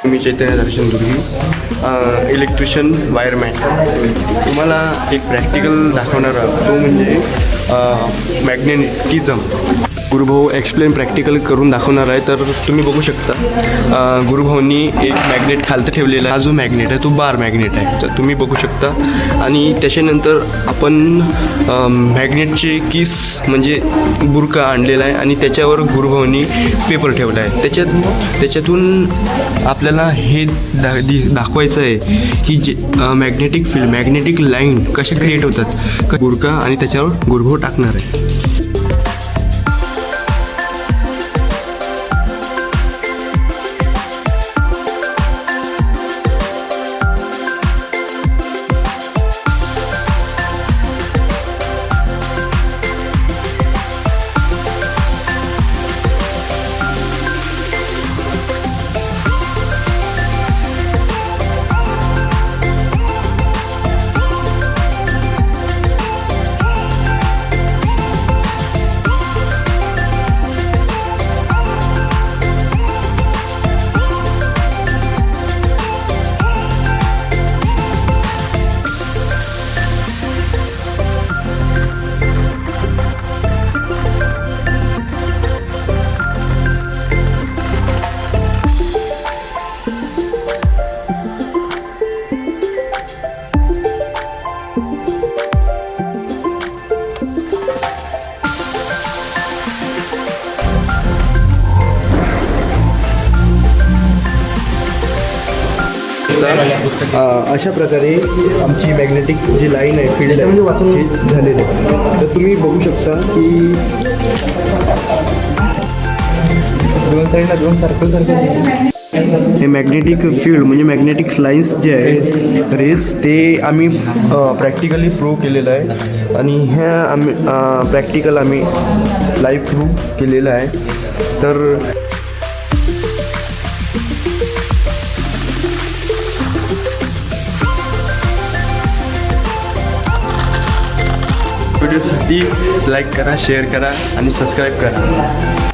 मी चैतन्य दर्शन दुर्गी, electrician wireman. तुम्हाला एक practical दाखवणार आहोत, तो म्हणजे मॅग्नेटिझम. गुरुभाऊ एक्सप्लेन प्रॅक्टिकल करून दाखवणार आहे. तर तुम्ही बघू शकता गुरुभाऊंनी एक मॅग्नेट खालतं ठेवलेला आहे. हा जो मॅग्नेट आहे तो बार मॅग्नेट आहे, तर तुम्ही बघू शकता. आणि त्याच्यानंतर आपण मॅग्नेटचे किस म्हणजे बुरका आणलेला आहे आणि त्याच्यावर गुरुभाऊंनी पेपर ठेवला आहे. त्याच्यातून आपल्याला हे दाखवायचं आहे की जे मॅग्नेटिक फील्ड, मॅग्नेटिक लाईन कशा क्रिएट होतात. बुरका आणि त्याच्यावर गुरुभाऊ टाकणार आहे. अशा प्रकारे आमची मॅग्नेटिक जी लाईन आहे फील्ड आहे वाचून झालेलं आहे. तर तुम्ही बघू शकता की दोन साईडला दोन सर्कल हे मॅग्नेटिक फील्ड म्हणजे मॅग्नेटिक लाईन्स जे आहे रेस ते आम्ही प्रॅक्टिकली प्रूव्ह केलेलं आहे. आणि ह्या आम्ही प्रॅक्टिकल आम्ही लाईव्ह प्रूव्ह केलेलं आहे. तर व्हिडिओसाठी लाईक करा, शेअर करा आणि सबस्क्राईब करा.